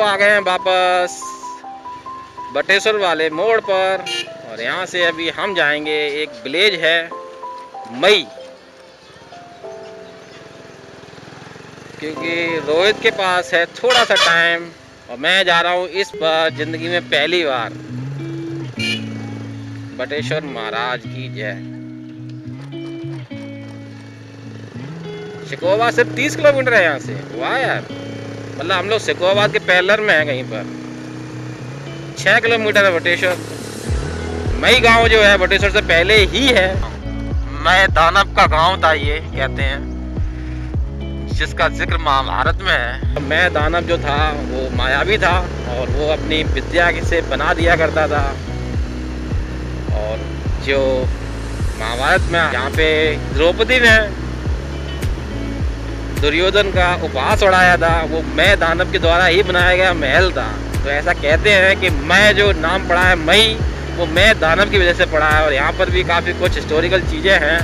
आ गए हैं वापस बटेश्वर वाले मोड़ पर। और यहाँ से अभी हम जाएंगे, एक विलेज है मई, क्योंकि रोहित के पास है थोड़ा सा टाइम और मैं जा रहा हूँ इस बार जिंदगी में पहली बार। बटेश्वर महाराज की जय। शिकोहाबाद सिर्फ 30 किलोमीटर है यहाँ से। वाह यार, मतलब हम लोग शिकोहाबाद के पहलर में है कहीं पर। 6 किलोमीटर है बटेश्वर। मई गांव जो है बटेश्वर से पहले ही है। मैं दानव का गांव था ये कहते हैं, जिसका जिक्र महाभारत में है। मैं दानव जो था वो मायावी था और वो अपनी विद्या से बना दिया करता था। और जो महाभारत में यहाँ पे द्रौपदी ने दुर्योधन का उपहास उड़ाया था, वो मैं दानव के द्वारा ही बनाया गया महल था। तो ऐसा कहते हैं कि मैं जो नाम पड़ा है मई, वो मैं दानव की वजह से पड़ा है। और यहाँ पर भी काफ़ी कुछ हिस्टोरिकल चीज़ें हैं।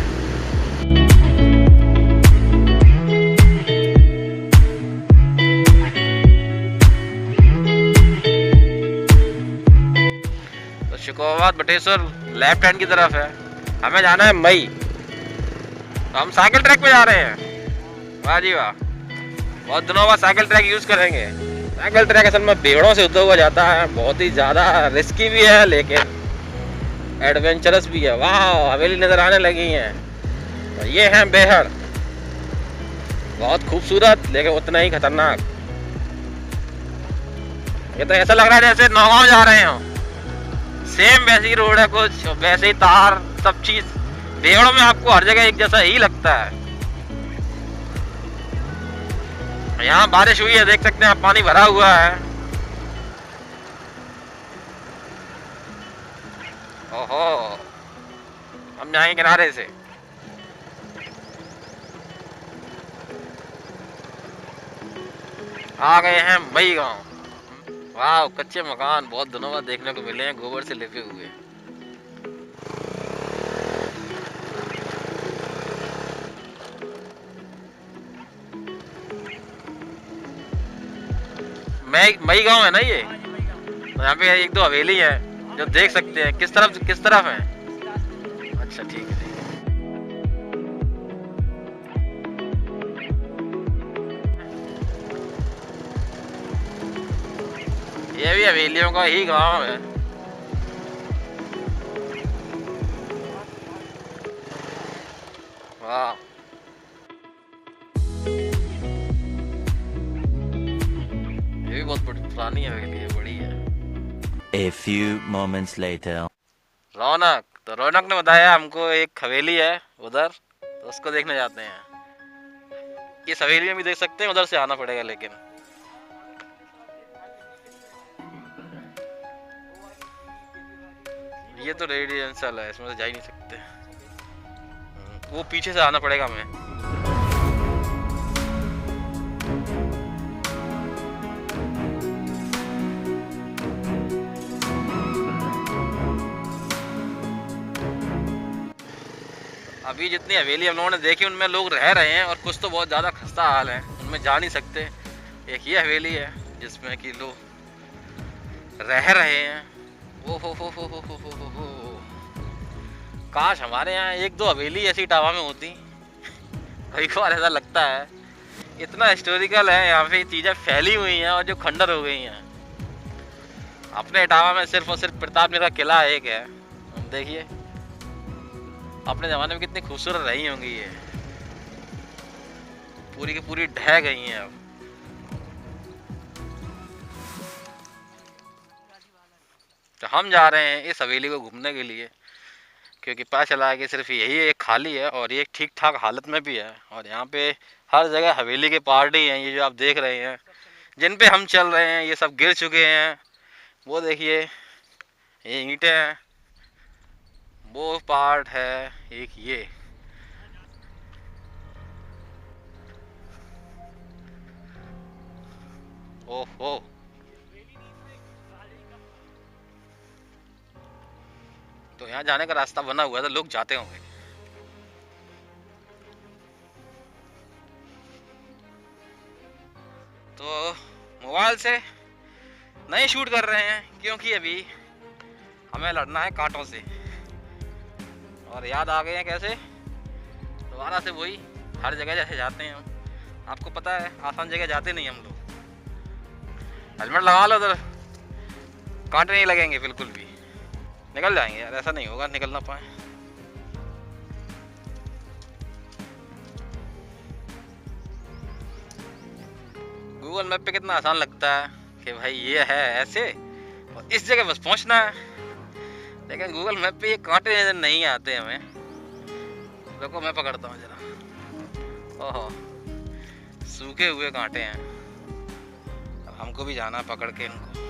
तो शिकोहाबाद बटेश्वर लेफ्ट हैंड की तरफ है, हमें जाना है मई। तो हम साइकिल ट्रैक पे जा रहे हैं। वाह जी वाह, बहुत दिनों बाद साइकिल ट्रैक यूज करेंगे। साइकिल ट्रैक असल में पेड़ों से होता हुआ जाता है, बहुत ही ज़्यादा रिस्की भी है लेकिन एडवेंचरस भी है। वाह, हवेली नज़र आने लगी हैं। तो ये है बेहड़, बहुत खूबसूरत लेकिन उतना ही खतरनाक। ये तो ऐसा लग रहा है जैसे नौगांव जा रहे हो। सेम वैसी रोड है, कुछ वैसे ही तार, सब चीज। बेहड़ों में आपको हर जगह एक जैसा ही लगता है। यहाँ बारिश हुई है, देख सकते हैं आप, पानी भरा हुआ है। ओहो, हम जाएंगे किनारे से। आ गए हैं मई गांव। वाह, कच्चे मकान बहुत दिनों बाद देखने को मिले हैं, गोबर से लिपे हुए। मई गांव है ना ये। तो यहाँ पे एक दो हवेली है जो देख सकते हैं। किस तरफ है? अच्छा ठीक है। ये भी हवेलियों का ही गांव है। वाह, ये भी बहुत बड़ी पुरानी हवेली है, बड़ी है। A few moments later. रौनक ने बताया हमको एक हवेली है उधर, तो उसको देखने जाते हैं। इस हवेली में भी देख सकते हैं, उधर से आना पड़ेगा लेकिन। ये तो रेजिडेंशियल है, इसमें तो जा ही नहीं सकते। वो पीछे से आना पड़ेगा हमें। अभी जितनी हवेली हम लोगों ने देखी उनमें लोग रह रहे हैं, और कुछ तो बहुत ज़्यादा खस्ता हाल है, उनमें जा नहीं सकते। एक ये हवेली है जिसमें कि लोग रह रहे हैं। ओ हो। काश हमारे यहाँ एक दो हवेली ऐसी इटावा में होती। कई बार ऐसा लगता है, इतना हिस्टोरिकल है यहाँ पे, चीज़ें फैली हुई हैं और जो खंडर हो गई हैं। अपने इटावा में सिर्फ और सिर्फ प्रतापगढ़ का किला एक है। देखिए अपने ज़माने में कितनी खूबसूरत रही होंगी ये, पूरी की पूरी ढह गई हैं अब। तो हम जा रहे हैं इस हवेली को घूमने के लिए, क्योंकि पता चला है कि सिर्फ यही एक खाली है और ये ठीक ठाक हालत में भी है। और यहाँ पे हर जगह हवेली के पार्टी हैं। ये जो आप देख रहे हैं, जिन पे हम चल रहे हैं, ये सब गिर चुके हैं। वो देखिए, ये ईंटें हैं, वो पार्ट है एक ये। ओहो, तो यहाँ जाने का रास्ता बना हुआ था, लोग जाते होंगे। तो मोबाइल से नहीं शूट कर रहे हैं क्योंकि अभी हमें लड़ना है कांटों से। और याद आ गए हैं कैसे, दोबारा से वही हर जगह जैसे जाते हैं हम। आपको पता है आसान जगह जाते नहीं हम लोग। हेलमेट लगा लो उधर, कांटे नहीं लगेंगे बिल्कुल भी, निकल जाएंगे यार। ऐसा नहीं होगा निकल ना पाए। गूगल मैप पे कितना आसान लगता है कि भाई ये है ऐसे और इस जगह बस पहुंचना है, लेकिन गूगल मैप पे ये कांटे नजर नहीं आते हमें। देखो मैं पकड़ता हूँ जरा, ओहो सूखे हुए कांटे हैं। अब हमको भी जाना है पकड़ के इनको।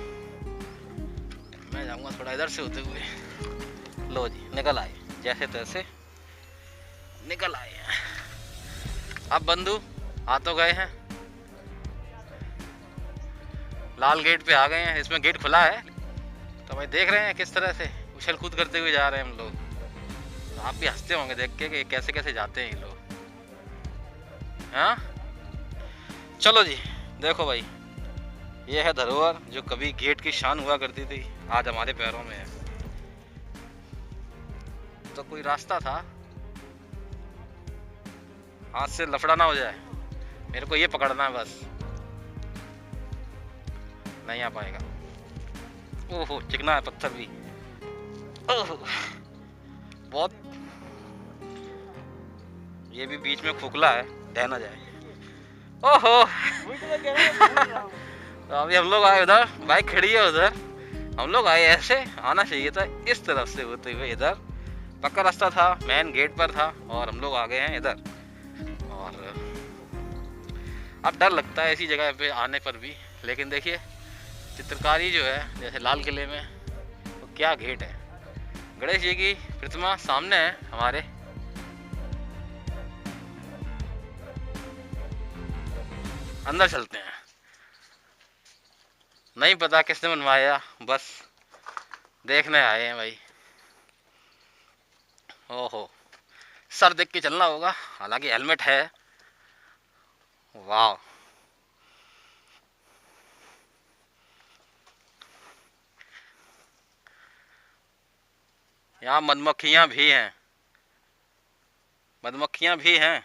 मैं जाऊंगा थोड़ा इधर से होते हुए। लो जी निकल आए, जैसे तैसे निकल आए हैं। अब बंधु आ तो गए हैं, लाल गेट पे आ गए हैं। इसमें गेट खुला है तो भाई देख रहे हैं किस तरह से उछल कूद करते हुए जा रहे हैं हम लोग। तो आप भी हंसते होंगे देख के कि कैसे कैसे जाते हैं ये लोग। हाँ चलो जी, देखो भाई ये है धरोहर जो कभी गेट की शान हुआ करती थी, आज हमारे पैरों में है। तो कोई रास्ता था, हाथ से लफड़ा ना हो जाए, मेरे को ये पकड़ना है बस। नहीं आ पाएगा। ओहो चिकना है पत्थर भी, ओहो बहुत। ये भी बीच में खोखला है, ढह ना जाए। ओहो तो अभी हम लोग आए उधर, बाइक खड़ी है उधर, हम लोग आए ऐसे। आना चाहिए था इस तरफ से होते हुए, इधर पक्का रास्ता था, मेन गेट पर था और हम लोग आ गए हैं इधर। और अब डर लगता है ऐसी जगह पे आने पर भी, लेकिन देखिए चित्रकारी जो है जैसे लाल किले में, तो क्या गेट है। गणेश जी की प्रतिमा सामने है हमारे। अंदर चलते हैं, नहीं पता किसने बनवाया, बस देखने आए हैं भाई। ओहो सर देख के चलना होगा, हालांकि हेलमेट है। वाह यहाँ मधुमक्खियाँ भी हैं, मधुमक्खियाँ भी हैं,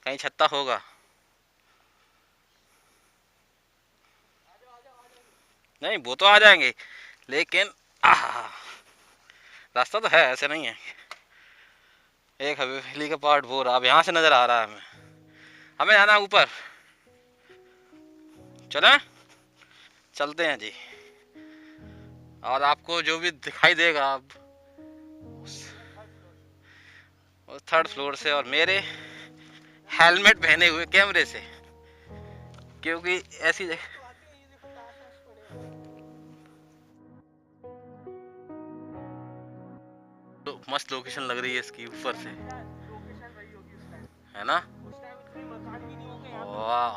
कहीं छत्ता होगा। नहीं वो तो आ जाएंगे, लेकिन रास्ता तो है, ऐसे नहीं है। एक हवेली का पार्ट वो रहा, अब यहाँ से नजर आ रहा है हमें। हमें जाना है ऊपर, चलें चलते हैं जी। और आपको जो भी दिखाई देगा अब उस थर्ड फ्लोर से, और मेरे हेलमेट पहने हुए कैमरे से, क्योंकि ऐसी तो मस्त लोकेशन लग रही है इसकी ऊपर से, है ना। वाह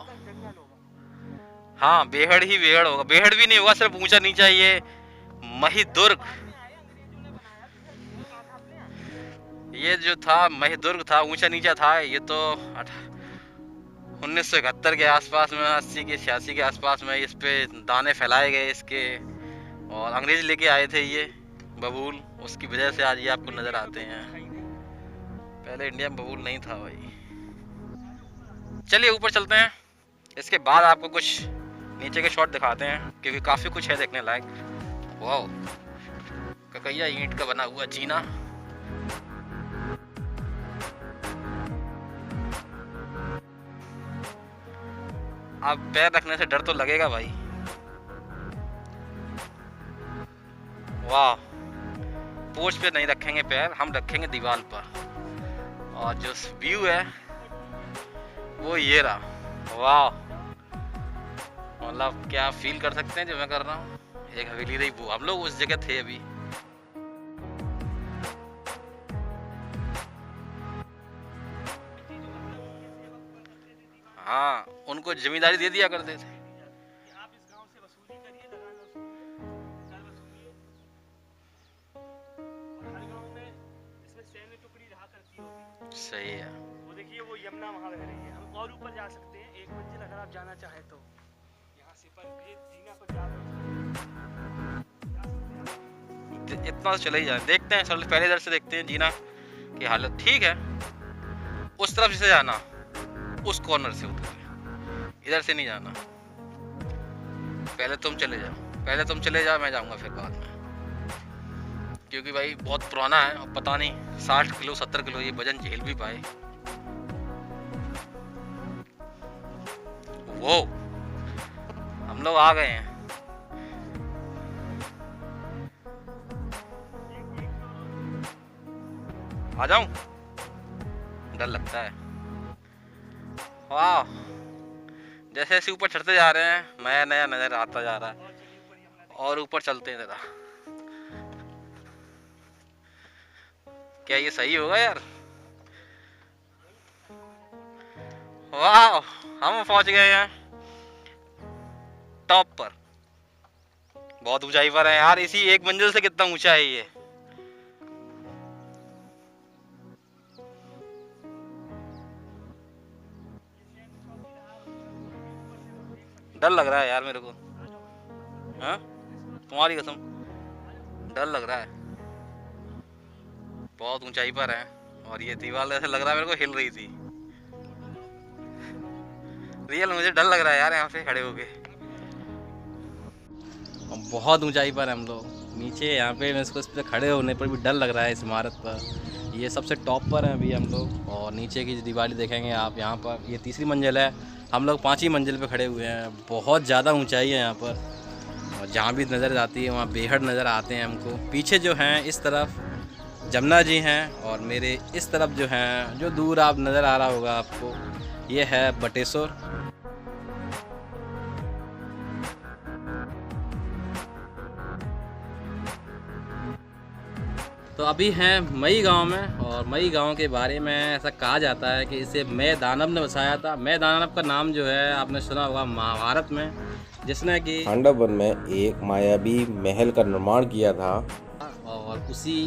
हाँ बेहड़ ही बेहड़ होगा, बेहड़ भी नहीं होगा, सिर्फ ऊंचा नीचा ये महिदुर्ग। ये जो था महिदुर्ग था, ऊंचा नीचा था। ये तो 1971 के आसपास में, 80 के 86 के आसपास में इस पे दाने फैलाए गए इसके, और अंग्रेज लेके आए थे ये बबूल, उसकी वजह से आज ये आपको नजर आते हैं। पहले इंडिया में बबूल नहीं था भाई। चलिए ऊपर चलते हैं, इसके बाद आपको कुछ नीचे के शॉट दिखाते हैं, क्योंकि काफी कुछ है देखने लायक। वाह ककैया ईंट का बना हुआ जीना। अब पैर रखने से डर तो लगेगा भाई। वाह पोर्च पे नहीं रखेंगे पैर, हम रखेंगे दीवार पर। और जो व्यू है वो ये रहा। वाह मतलब क्या फील कर सकते हैं जो मैं कर रहा हूँ। एक हवेली रही वो, हम लोग उस जगह थे अभी। हाँ उनको जिम्मेदारी दे दिया करते थे। सही है। वो देखिए वो यमुना वहाँ बह रही है। हम और ऊपर जा सकते हैं, एक मंजिल अगर आप जाना चाहें तो। यहाँ से इतना तो चले ही जाए, देखते हैं। चल पहले इधर से देखते हैं जीना की हालत ठीक है। उस तरफ से जाना, उस कॉर्नर से उतर के, इधर से नहीं जाना। पहले तुम चले जाओ, मैं जाऊंगा फिर बाद में, क्योंकि भाई बहुत पुराना है और पता नहीं 60 किलो 70 किलो ये वजन झेल भी पाए। वो हम लोग आ गए हैं। आ जाऊं? डर लगता है। वाह, जैसे जैसे ऊपर चढ़ते जा रहे हैं नया नया नजर आता जा रहा है। और ऊपर चलते हैं जरा। क्या ये सही होगा यार? वाह, हम पहुंच गए हैं टॉप पर। बहुत ऊंचाई पर है यार। इसी एक मंजिल से कितना ऊंचा है ये। डर लग रहा है यार मेरे को। हाँ, तुम्हारी कसम डर लग रहा है। बहुत ऊंचाई पर है और ये दीवार ऐसे लग रहा है मेरे को हिल रही थी। रियल मुझे डर लग रहा है यार यहाँ पे खड़े होके। बहुत ऊंचाई पर हम लोग नीचे यहाँ पे, इसको इस पर खड़े होने पर भी डर लग रहा है इस इमारत पर। ये सबसे टॉप पर हैं अभी हम लोग। और नीचे की दीवार देखेंगे आप, यहाँ पर ये 3री मंजिल है, हम लोग 5वीं मंजिल पे खड़े हुए हैं। बहुत ज़्यादा ऊंचाई है यहाँ पर और जहाँ भी नज़र आती है वहाँ बेहद नज़र आते हैं हमको। पीछे जो हैं इस तरफ जमुना जी हैं और मेरे इस तरफ जो हैं, जो दूर आप नज़र आ रहा होगा आपको, ये है बटेश्वर। तो अभी हैं मई गांव में और मई गांव के बारे में ऐसा कहा जाता है कि इसे मैं दानव ने बसाया था। मैं दानव का नाम जो है आपने सुना होगा महाभारत में, जिसने कि पांडव वन में एक मायावी महल का निर्माण किया था। और उसी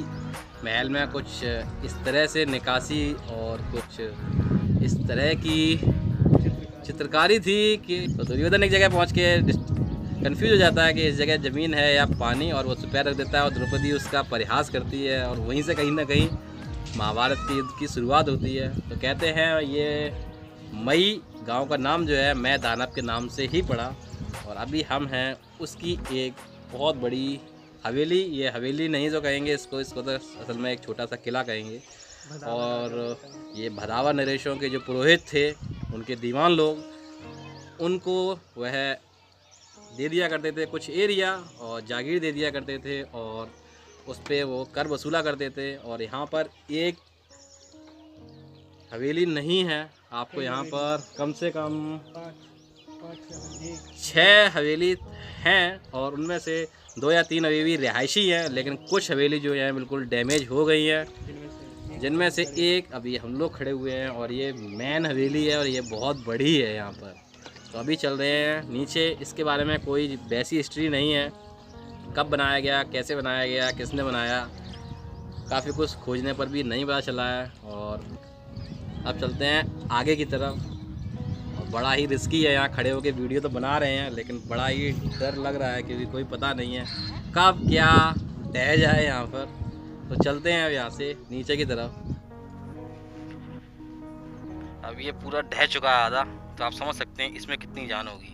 महल में कुछ इस तरह से निकासी और कुछ इस तरह की चित्रकारी थी कि तो दुर्योधन एक जगह पहुंच के कंफ्यूज हो जाता है कि इस जगह ज़मीन है या पानी, और वो उस पर पैर रख देता है और द्रौपदी उसका परिहास करती है और वहीं से कहीं ना कहीं महाभारत के युद्ध की शुरुआत होती है। तो कहते हैं ये मई गांव का नाम जो है मैं दानव के नाम से ही पड़ा। और अभी हम हैं उसकी एक बहुत बड़ी हवेली। ये हवेली नहीं जो कहेंगे इसको तो असल में एक छोटा सा किला कहेंगे। और ये भदावा नरेशों के जो पुरोहित थे, उनके दीवान लोग, उनको वह दे दिया करते थे कुछ एरिया और जागीर दे दिया करते थे और उस पर वो कर वसूला करते थे। और यहाँ पर एक हवेली नहीं है, आपको यहाँ पर कम से कम 6 हवेली हैं और उनमें से 2 या 3 हवेली रिहायशी हैं, लेकिन कुछ हवेली जो है बिल्कुल डैमेज हो गई हैं, जिनमें से एक अभी हम लोग खड़े हुए हैं और ये मेन हवेली है और ये बहुत बड़ी है यहाँ पर। तो अभी चल रहे हैं नीचे। इसके बारे में कोई वैसी हिस्ट्री नहीं है, कब बनाया गया, कैसे बनाया गया, किसने बनाया, काफ़ी कुछ खोजने पर भी नहीं पता चला है। और अब चलते हैं आगे की तरफ। और बड़ा ही रिस्की है, यहाँ खड़े होकर वीडियो तो बना रहे हैं लेकिन बड़ा ही डर लग रहा है क्योंकि कोई पता नहीं है कब क्या ढह जाए यहाँ पर। तो चलते हैं अब यहाँ से नीचे की तरफ। अब ये पूरा ढह चुका है आधा, तो आप समझ सकते हैं इसमें कितनी जान होगी।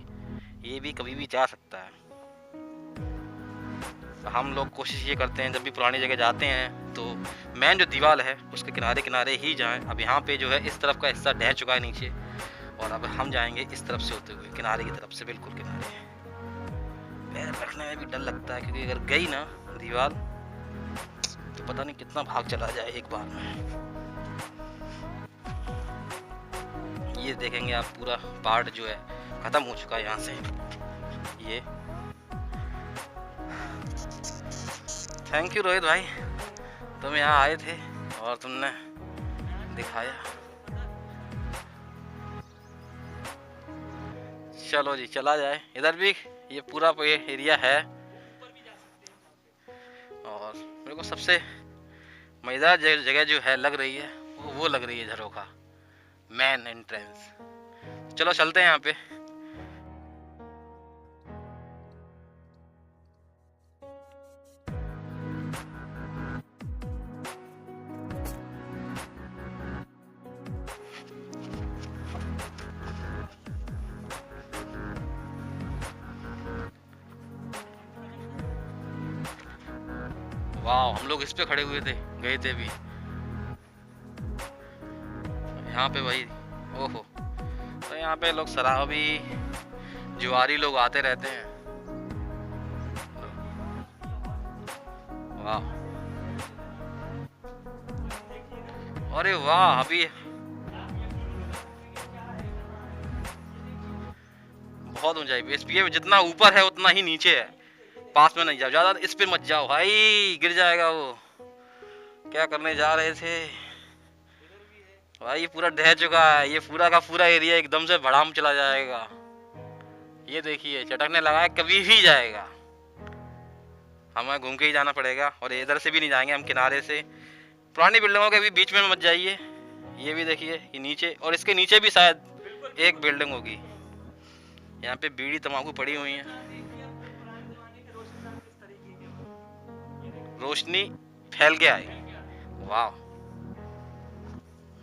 ये भी कभी भी जा सकता है। तो हम लोग कोशिश ये करते हैं जब भी पुरानी जगह जाते हैं तो मेन जो दीवार है उसके किनारे किनारे ही जाएं। अब यहाँ पे जो है इस तरफ का हिस्सा ढह चुका है नीचे और अब हम जाएंगे इस तरफ से होते हुए किनारे की तरफ से, बिल्कुल किनारे। पैर रखने में भी डर लगता है क्योंकि अगर गई ना दीवार तो पता नहीं कितना भाग चला जाए एक बार में। ये देखेंगे आप पूरा पार्ट जो है ख़त्म हो चुका है यहाँ से। ये थैंक यू रोहित भाई, तुम यहाँ आए थे और तुमने दिखाया। चलो जी चला जाए। इधर भी ये पूरा ये एरिया है और मेरे को सबसे मज़ेदार जगह जो है लग रही है वो लग रही है झरोखा, मेन एंट्रेंस। चलो चलते हैं यहाँ पे। वाह, हम लोग इस पे खड़े हुए थे, गए थे भी यहाँ पे भाई। ओहो, तो यहाँ पे लोग शराबी जुआरी लोग आते रहते हैं। वाह, अरे वाह, अभी बहुत ऊंचाई पे, इस पे जितना ऊपर है उतना ही नीचे है, पास में नहीं जाओ, ज्यादा इस पे मत जाओ भाई, गिर जाएगा वो। क्या करने जा रहे थे भाई, ये पूरा ढह चुका है, ये पूरा का पूरा एरिया एकदम से भड़ाम चला जाएगा। ये देखिए चटकने लगा है, कभी भी जाएगा, हमें घूम के ही जाना पड़ेगा। और इधर से भी नहीं जाएंगे हम, किनारे से। पुरानी बिल्डिंगों के भी बीच में मत जाइए। ये भी देखिए, ये नीचे, और इसके नीचे भी शायद एक बिल्डिंग होगी। यहाँ पे बीड़ी तंबाकू पड़ी हुई है, रोशनी फैल के आई। वाह,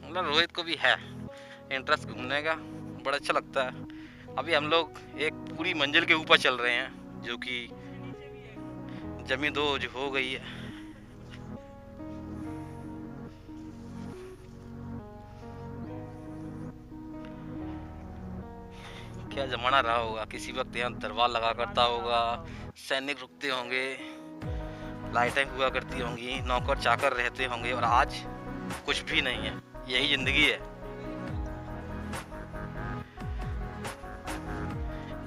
मतलब रोहित को भी है इंटरेस्ट घूमने का, बड़ा अच्छा लगता है। अभी हम लोग एक पूरी मंजिल के ऊपर चल रहे हैं, जो कि जमी दो जो हो गई है। क्या जमाना रहा होगा, किसी वक्त यहाँ दरबार लगा करता होगा, सैनिक रुकते होंगे, लाइटें हुआ करती होंगी, नौकर चाकर रहते होंगे, और आज कुछ भी नहीं है। यही जिंदगी है,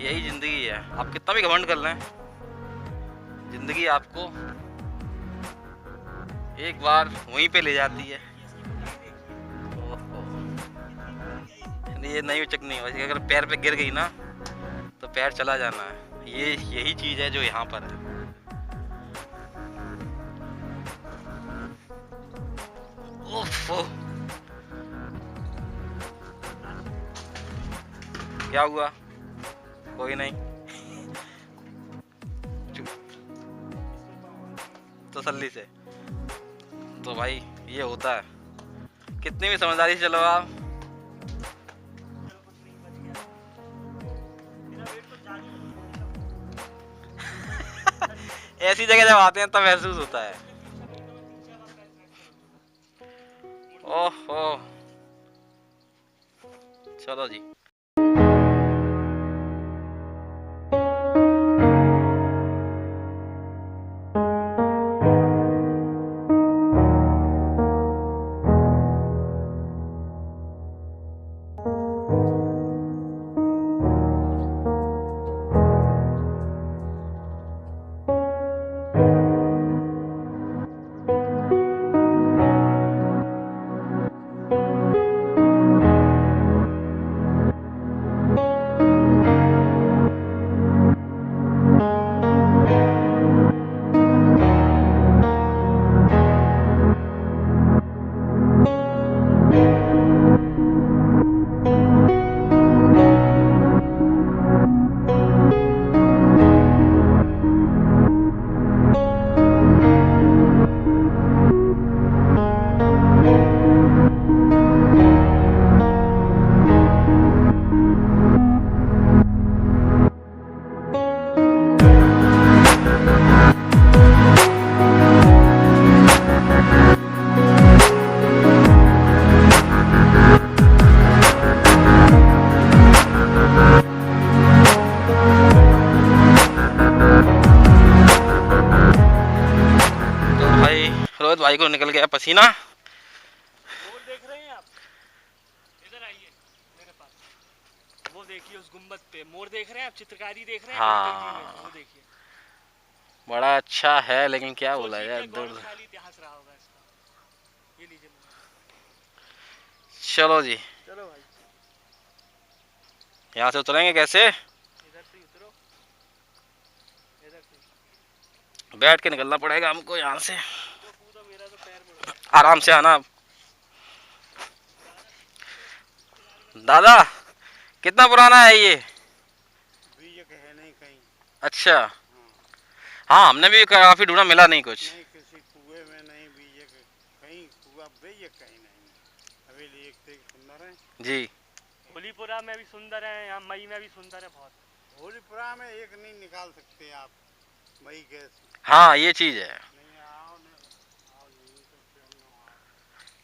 यही जिंदगी है। आप कितना भी घमंड कर लें, जिंदगी आपको एक बार वहीं पे ले जाती है। ये नहीं उचकनी है, अगर पैर पे गिर गई ना तो पैर चला जाना है। ये यही चीज है जो यहाँ पर है। ओफो, क्या हुआ? कोई नहीं, तसल्ली से। तो भाई ये होता है, कितनी भी समझदारी से चलो आप। ऐसी जगह जब आते हैं तब महसूस होता है। ओहो, चलो जी। रोहित भाई को निकल गया पसीना। मोर देख रहे हैं आप? इधर आइए मेरे पास, वो देखिए उस गुंबद पे मोर देख रहे हैं आप, चित्रकारी देख रहे हैं? हाँ, वो देखिए, बड़ा अच्छा है, लेकिन क्या बोला यार, दूर। इतिहास रहा होगा इसका। ये लीजिए, चलो जी, चलो भाई, यहाँ से उतरेंगे कैसे? इधर से उतरो, इधर से बैठ के निकलना पड़ेगा हमको यहाँ से। तो मेरा तो पैर मुड़, आराम से आना। दादा, कितना पुराना है ये? है नहीं कहीं। अच्छा, हाँ, हमने भी काफी ढूंढा, मिला नहीं कुछ। नहीं, किसी कुएं में नहीं बीजे, कहीं कुआ बीजे कहीं नहीं। हवेली एक से सुंदर है जी। होलीपुरा में भी सुंदर है, यहाँ मई में भी सुंदर है बहुत। होलीपुरा में एक नहीं निकाल सकते आप, मई के। हाँ, ये चीज है। नहीं आओ, नहीं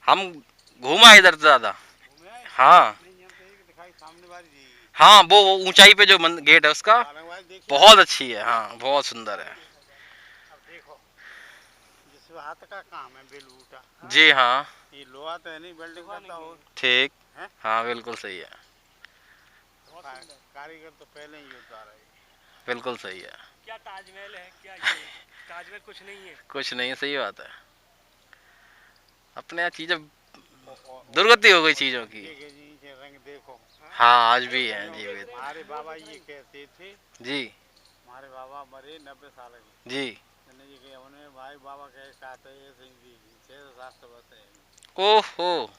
हम घूमा इधर से ज्यादा। घूमे आए? हाँ नहीं, यहाँ पे एक दिखाई सामने वाली जी। हाँ, वो ऊंचाई पे जो गेट है उसका सारंग वाली देखिए। बहुत अच्छी है। हाँ बहुत सुंदर है। अब देखो, जिस हाथ का काम है बेलबूटा, जी हाँ ये लोहा तो है नहीं, वेल्डिंग करता हो। ठीक। हैं? हाँ बिल्कुल सही है, कारीगर तो पहले ही उतार है। बिल्कुल सही है। क्या ताजमहल है क्या ये? ताजमहल कुछ नहीं है। कुछ नहीं, सही बात है। अपने यहाँ चीजें दुर्गति हो गई चीजों की। ये जी के रंग देखो। हाँ आज भी है जी। हमारे बाबा ये कहते थे, जी हमारे बाबा मरे 90 साल के। जी। मैंने ये कहा, उन्हें भाई बाबा कहते हैं 600-700 वर्ष है। ओहो,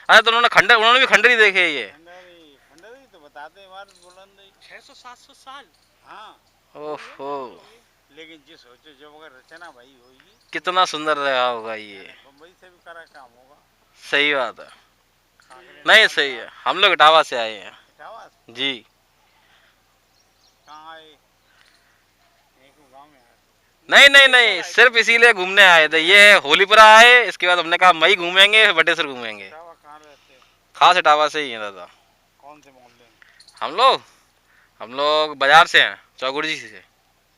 अरे तो उन्होंने भी खंडर ही देखे हैं ये। खंडरी तो बताते हैं इमारत बुलंद है। 600-700 साल। हाँ, ओहो, लेकिन जिस सोचे जो अगर रचना भाई होगी, कितना सुंदर रहा होगा ये। बम्बई से भी करा काम होगा। सही बात है। नहीं सही है। हम लोग इटावा से आए हैं इटावा से? जी। कहाँ आए? एक गाँव में आए। नहीं नहीं नहीं, सिर्फ इसीलिए घूमने आए थे। ये होलीपुरा आए, इसके बाद हमने कहा मई घूमेंगे, बटेसर घूमेंगे। इटावा कहाँ रहते हैं? खास इटावा से ही है दादा। कौन से मोहल्ले में? हम लोग बाजार से हैं, चौगुड़ी से।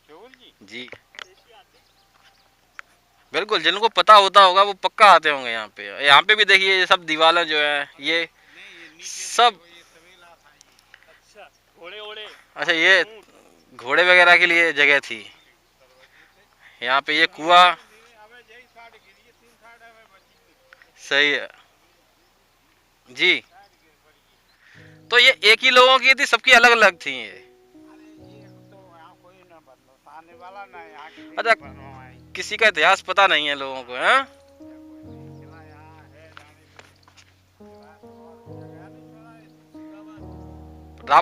चौगुल जी? जी बिल्कुल, जिनको पता होता होगा वो पक्का आते होंगे यहाँ पे। यहाँ पे भी देखिए ये सब दीवारें जो है ये सब। ये तबेला था ये। अच्छा, घोड़े ओड़े। अच्छा, ये घोड़े वगैरह के लिए जगह थी यहाँ पे। ये कुआं अबे यही साइड गिरी है, 3 साइड है बची। सही है जी। तो ये एक ही लोगों की थी, सबकी अलग अलग थी ये? अरे ये तो यहाँ कोई ना बदलो, आने वाला ना यहाँ के अच्छा, बनवाए। किसी का इतिहास पता नहीं है लोगों को, हैं? किला यहाँ है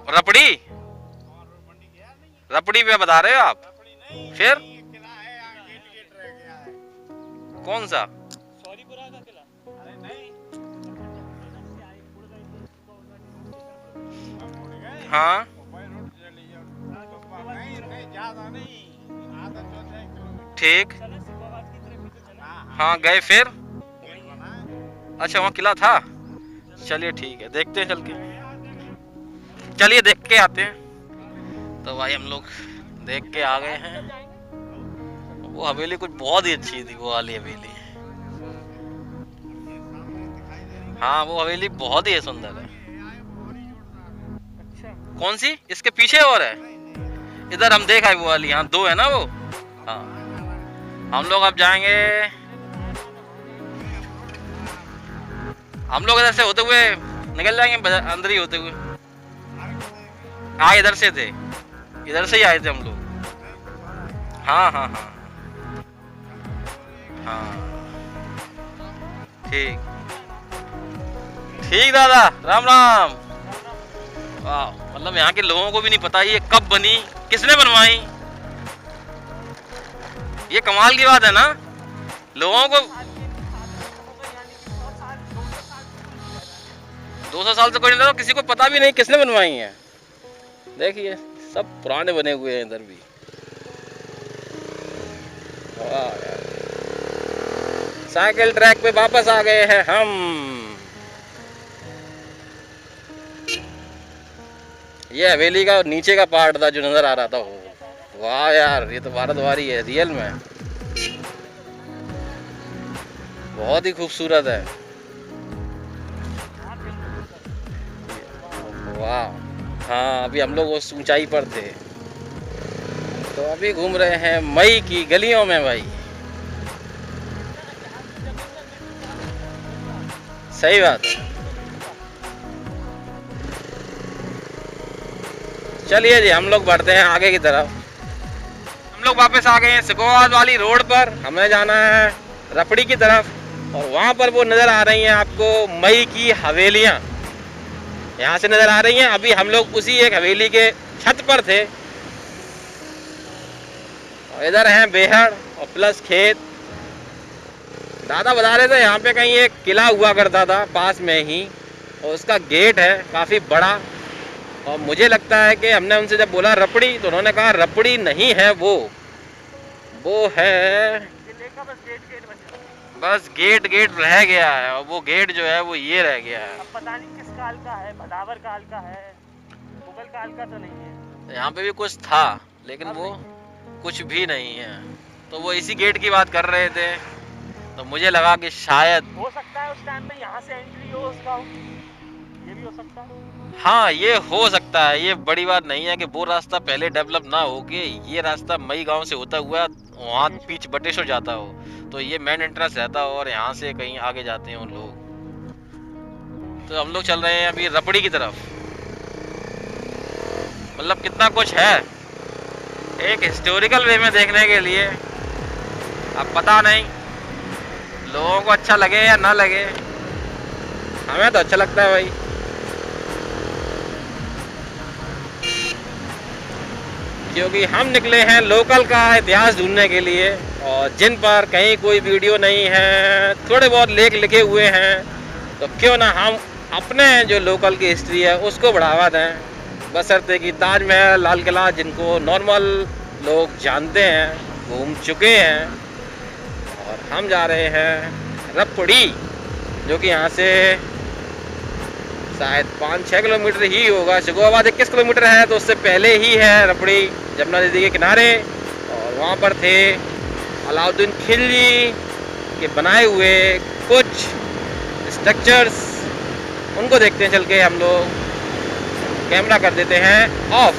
रपड़ी मंडी गया नहीं है? रपड़ी पे बता रहे हो आप? रपड़ी नहीं, फिर ये किला है, यहाँ गेट गेट रह गया है। कौन सा? सौरीपुरा का किला। अरे नहीं, हम उड़ गए। हाँ मुंबई रोड चली जाओ। नहीं नहीं, ज्यादा नहीं, आधा 14 किलोमीटर। ठीक। चलो सिकंदराबाद की तरफ ही तो चला। हाँ हाँ गए फिर? गेट बना है। अच्छा वहाँ किला था। चलिए ठीक है, देखते हैं चल के। चलिए देख के आते हैं। तो भाई हम लोग देख के आ गए हैं। वो हवेली कुछ बहुत ही अच्छी थी, वो वाली हवेली। हाँ वो हवेली बहुत ही सुंदर है। अच्छा, कौन सी? इसके पीछे और है? इधर हम देखा है वो वाली, यहाँ 2 है ना वो। हाँ हम लोग अब जाएंगे, हम लोग इधर से होते हुए निकल जाएंगे, अंदर ही होते हुए। हाँ इधर से थे, इधर से ही आए थे हम लोग। हाँ हाँ हाँ हाँ ठीक ठीक दादा, राम राम। वाह, मतलब यहाँ के लोगों को भी नहीं पता ये कब बनी, किसने बनवाई। ये कमाल की बात है ना, लोगों को 200 साल से कोई नहीं, किसी को पता भी नहीं किसने बनवाई है। देखिए सब पुराने बने हुए हैं इधर भी। वाह यार, साइकिल ट्रैक पे वापस आ गए हैं हम। ये हवेली का नीचे का पार्ट था जो नजर आ रहा था वो। वाह यार, ये तो भारतवारी है रियल में, बहुत ही खूबसूरत है। वाह, हाँ अभी हम लोग उस ऊंचाई पर थे, तो अभी घूम रहे हैं मई की गलियों में भाई। सही बात है। चलिए जी हम लोग बढ़ते हैं आगे की तरफ। हम लोग वापस आ गए हैं सिकोवाद वाली रोड पर। हमें जाना है रपड़ी की तरफ, और वहाँ पर वो नज़र आ रही हैं आपको मई की हवेलियाँ, यहाँ से नज़र आ रही हैं। अभी हम लोग उसी एक हवेली के छत पर थे, और इधर हैं बेहड़ और प्लस खेत। दादा बता रहे थे यहाँ पे कहीं एक किला हुआ करता था पास में ही, और उसका गेट है काफ़ी बड़ा। और मुझे लगता है कि हमने उनसे जब बोला रपड़ी, तो उन्होंने कहा रपड़ी नहीं है वो है, बस गेट रह गया है, और वो गेट जो है वो ये रह गया है। अब पता नहीं किस काल का है, भदावर काल का है, मुगल काल का तो नहीं है। यहाँ पे भी कुछ था लेकिन अब वो नहीं। कुछ भी नहीं है। तो वो इसी गेट की बात कर रहे थे, तो मुझे लगा कि शायद हो सकता है उस टाइम पे यहाँ से एंट्री हो उसका, ये भी हो सकता है। हाँ ये हो सकता है। ये बड़ी बात नहीं है कि वो रास्ता पहले डेवलप ना हो के ये रास्ता मई गांव से होता हुआ वहाँ पीछ बटेश्वर जाता हो, तो ये मेन एंट्रेंस रहता हो और यहाँ से कहीं आगे जाते हैं उन लोग। तो हम लोग चल रहे हैं अभी रपड़ी की तरफ। मतलब कितना कुछ है एक हिस्टोरिकल वे में देखने के लिए। अब पता नहीं लोगों को अच्छा लगे या ना लगे, हमें तो अच्छा लगता है भाई। क्योंकि हम निकले हैं लोकल का इतिहास ढूंढने के लिए, और जिन पर कहीं कोई वीडियो नहीं है, थोड़े बहुत लेख लिखे हुए हैं, तो क्यों ना हम अपने जो लोकल की हिस्ट्री है उसको बढ़ावा दें। बशर्ते कि ताजमहल, लाल किला जिनको नॉर्मल लोग जानते हैं, घूम चुके हैं, और हम जा रहे हैं रपड़ी, जो कि यहाँ से शायद 5-6 किलोमीटर ही होगा। शिकोहाबाद 21 किलोमीटर है, तो उससे पहले ही है रपड़ी, जमुना नदी के किनारे। और वहाँ पर थे अलाउद्दीन खिलजी के बनाए हुए कुछ स्ट्रक्चर्स, उनको देखते हैं चल के। हम लोग कैमरा कर देते हैं ऑफ।